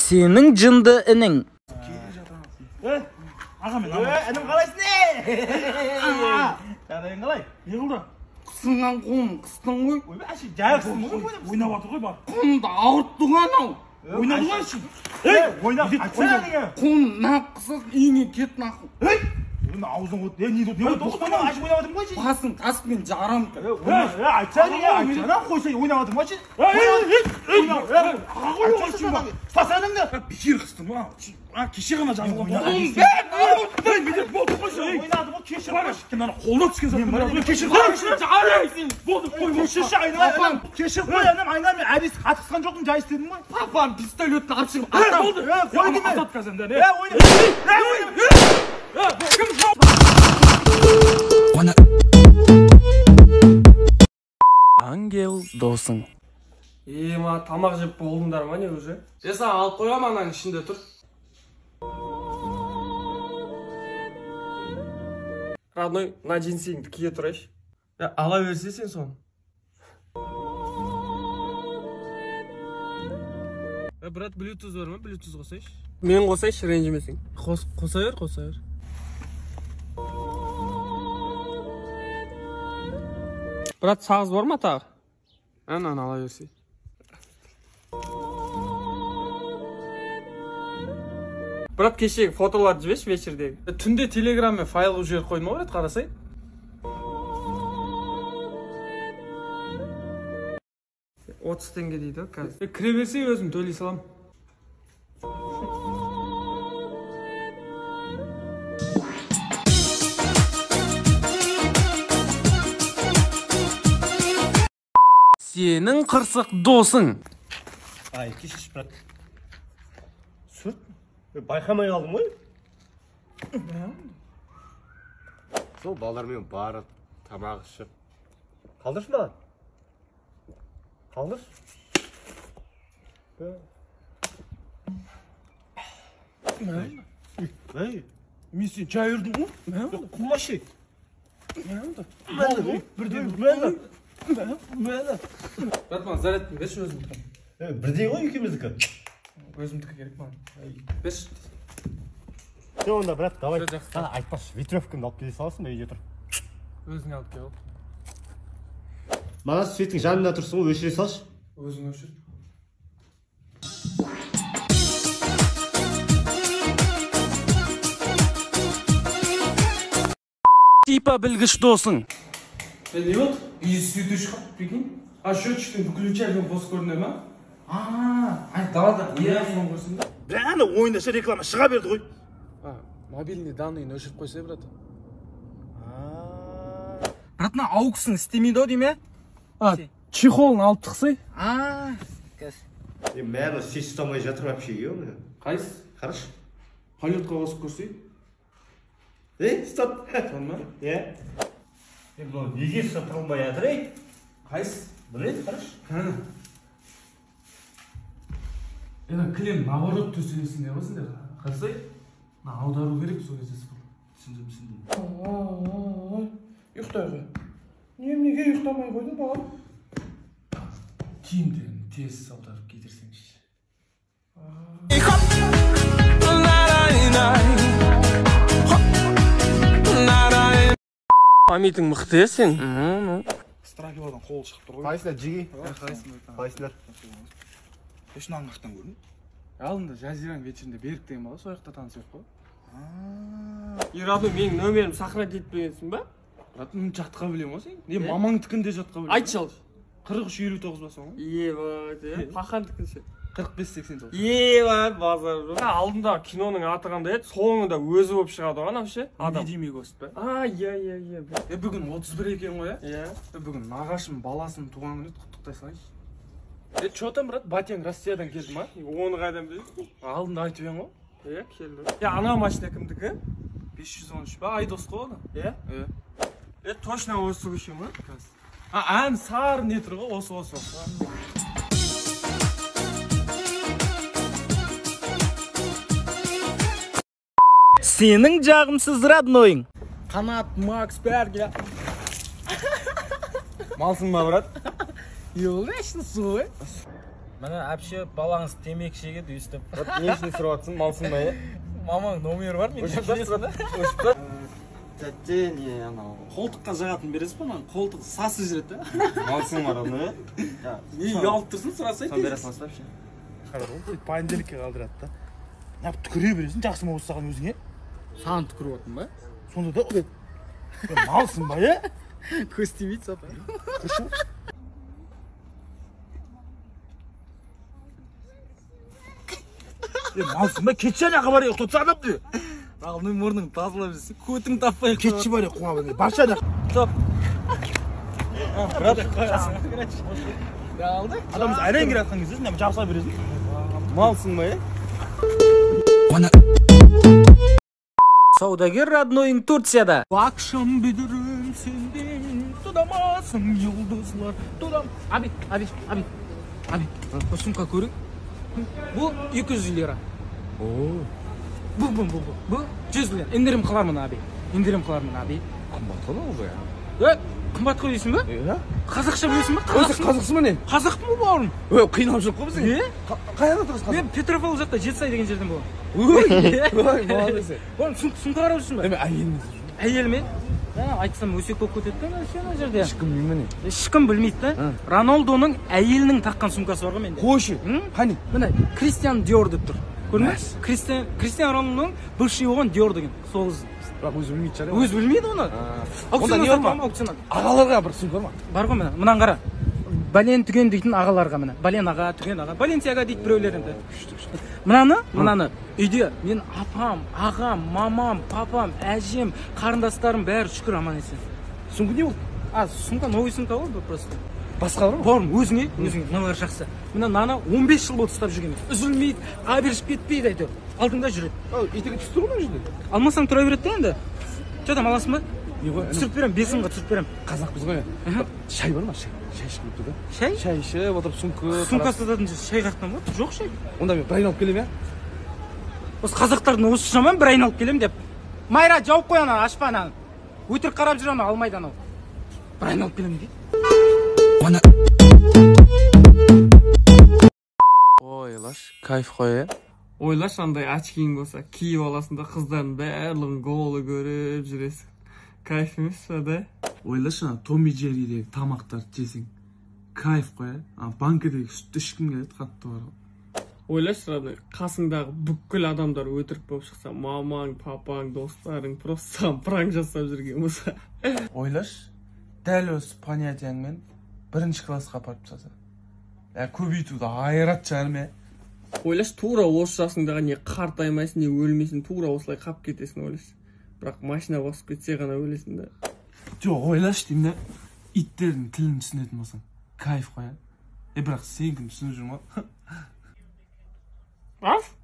Senin cındı inin. Ağa men ağa. Anam qalaysan ne? Жағдайың қалай? Не қылды? Қысынған құм, қыстың ғой. Ойбай, әші жайықсың ғой. Ойнап жатыр ғой бар. Құмды ауырттың анау. Ойнады ғой әші. Ойнап, айтсana неге? Құм наққысыз үйіңе кет нақы. Оны аузың от. Не болды? Тоқтама, әші ойнап жатырмын ғой. Басың таспен жарам. Айтсana неге? Айтсана қойса ойнап жатырмын ғой. Ұстасаныңды. Бекер қыстың ба? Кеше ғана жазылған болды. Болды қойшы. Ойнады бұл кешір. Мына қолына түскен зат. Кешір. Жарайсың. Болды қой. Кешірші айналайын. Кешір қой анам айналайын. Мен әдес қатысқан жоқпын, жай істедім ғой. Папам пистолетті алып шығып. Болды. Қой деме. Атат қазір не? Ангел досың. Ма тамақ жеп болдыңдар ма не уже? Саған алып қоям ананың ішінде тұр. Родной, на джинсиңді кие тұрайшы. Ала берсе сен соны. Брат, Bluetooth бар ма? Bluetooth қосайшы. Мен қосайшы, ренжімесің. Қоса бер. Брат, сағыз бар ма тағы? Ананы ала берсе. Брат, кешегі фотоларды жібеш вечердегі. Түнде телеграммен файл жіберіп қойдым ғой, брат, қарасай. $30 дейді қазір. Кіре берсе өзім төлей салам. Senin қырсық досың. Ай, кешірші, брат. Сүрт? Байқамай қалдым ғой. Сол балдармен барып, тамақ ішіп. Қалдыршы маған. Қалдыршы. Мен сен жай үрдің ғой? Құлашы. Брат, маған зарядтың берші өзім тұрам. Бірдей ғой екеуміздікі. Өзімдікі керек маған. Берші. Онда, брат, давай. Жақсы. Айтпашы, ветровканы алып келе саласың ба үйде тұр. Өзің алып кел. Маған светтің жанында тұрсың ғой, өшіре салшы. Өзің өшір. Типа білгіш досың. Не болды? Иісі сөйте шығып, прикинь. Счетчиктің выключателін бос көріне ма? Далада. Соны көрсін да. Бәні ойындашы реклама шыға берді ғой. Мобильный данныйын өшіріп қойсай, брат. Брат, мына ауксын істемейді-ау дейме? Чехолын алып тықсай. Мәні сес ұстамай жатыр вообще, ё-мо. Қайсы? Қарашы. Полетқа қосып көрсей. Стоп. Соны ма? Бұл неге сатылмай жатыр, Қайсы? Біледі, қарашы. Клем наоборот төселесін не басын қарасай. Аудару керек сол кезде спыл. Түсіндім. Ұйықтай қой. Неге ұйықтамай қойдың балам? Киімдерін тез аударып кетірсеңші. Памятың мықты сен. Страхилардан қол шығып тұр ғой. Қайсыңдар, жеге? Қайсыңдар? Ешін аңғақтан көрдің? Алдында жазираның вечерінде берік деген бала, сол жақта таныс ек қой. Родной, менің нөмерім сохранить етпегенсің ба? Брат, мен жатқа білем ғой сен. Не, мамаңдікінде жатқа білем. Айтшы ал. 43-59 басың ғой? Ебать, пахандікін ше. 45-89. Ебать, базар. Алдында киноның аты қандай еді, соңында өзі болып шығады ғой анау ше. Невидимый гость па? Иә. Бүгін 31 екен ғой, Иә. Бүгін нағашым баласының туған күні еді, құттықтай салайыншы. Чё там, брат, батяң Россиядан келді ма? Оны қайдан білесің? Алдында айтып ең ғой? Иә, келді. Анау машина кімдікі? 513 ба? Айдос қой оны? Иә? Точно осы көше ма? Ән сары не тұр ғой, осы. Senin жағымсыз роднойың. Қанат, Макс, бәрге. Малсың ба, брат? Елі әшін суы. Міне әпше балаңыз темекі шегеді өйстіп. Не үшін сұрап жатсың, малсың ба, Мамаң номері бар мен Тәтте, не, анау. Қолтыққа жағатын бересіз ба, маған қолтық сасы жүреді. Малсың бар, оны, Не, ұялып тұрсын, сұрасай Сон бересің астап ше. Понеделікке қалдырады да. Неғып түкіре бересің, жақсы ма осы саған өзіңе? Саған түкіріп отырмын ба? Сонда да, малсың ба, Көз тимейді сапа. Малсың ба, кетші ана қабар ұқтатса адамды. Алдың мұрның тазылап жүрсің, көтің таппай. Кетші бар қуа бәне, барша ана. Топ. Брат, Алды? адамыз айран келе жатқан кезде, не жабыса бересің. Малсың ба, Саудагер роднойың Турцияда. Akşam büdürüm senden tutamazsın yıldızlar tutam. Abi. Bu sumka көрің. Bu 200 lira. Bu 100 lira. İndirim kılarmın abi. Қымбат қой ол ғой. Қымбат қой дейсің ба? Қазақша білесің ба? Қазақсың ба не? Қазақпын ба бауырым? Қиналып жоқ қой бізге. Қайда тұрсың? Мен Петропавл жақта Жетісай деген жерден боламын. Молодец. Бауырым сумка қарап жүрсің ба? Әйеліңіз. Әйел ме? Айтсам өсек болып кетеді да ана жерде. Ешкім білмей ме? Ешкім білмейді да. Роналдоның әйелінің таққан сумкасы бар ғой менде. Қойшы. Қане? Міне Кристиан Диор деп тұр. Көрдің бе? Кристиан Роналдоның бывший болған Диор деген. Сол қыз. Бірақ өзі білмейді шығар. Өзі білмейді оны. Онда не бар ма? Аукционнан. Ағаларға бір сумка бар ма? Бар ғой міне. Мынаны қара. Бален түген дейтін ағаларға міне. Бален аға, түген аға. Баленсиага дейді біреулер енді. Мынаны үйде мен апам, ағам, мамам, папам, әжем, қарындастарым бәрі шүкір аман есен. Сумка не болды? Сумка новый сумка ғой просто. Басқа бар ма? Бауырым, өзіңе, мыналар жақсы. Мына наны 15 жыл болды ұстап жүрген. Үзілмейді, аберішіп кетпейді әйтеуір. Алдыңда жүреді. Етеге түсті ғой мына жерде. Алмасаң тұра береді да енді. Что там аласың ба? Не ғой? Түсіріп берем, 5 мыңға түсіріп берем. Қазақпыз ғой. Шай бар ма? Шай ішіп кетті да. Шай? Шай ішіп отырып сумка. Сумка сататын шай қақтан ба? Жоқ шай. Онда мен бір айналып келем я. Осы қазақтардың осы жаман бір айналып келем деп. Майра жауып қой ана, ашпа ананы. Өтірік қарап жүр ана, алмайды анау. Бір айналып келем дейді. Ойлаш, кайф қой, Ойлаш, андай очкиң болса, киіп аласың да қыздардың барлығын голы көріп жүресің. Кайф емес па да? Ойлаш, Том и Джерридегі тамақтарды жесең. Кайф қой, банкідегі сүтті ішкім келеді, қатты бар ғой. Ойлаш, қасыңдағы бүкіл адамдар өтірік болып шықса, мамаң, папаң, достарың просто саған пранк жасап жүрген болса. Ойлаш, дәл осы понятияңмен бірінші классқа апарып тастаса. Көбейтуді айырат шығар ме? Ойлаш, тура осы жасыңдағы не қартаймайсың, не өлмейсің, тура осылай қап кетесің, ойлаш. Бірақ машина басып кетсе ғана өлесің да. Жоқ, ойлаш деймін да, иттердің тілін түсінетін болсаң. Кайф қой, бірақ сен кім түсініп жүр ма? Af?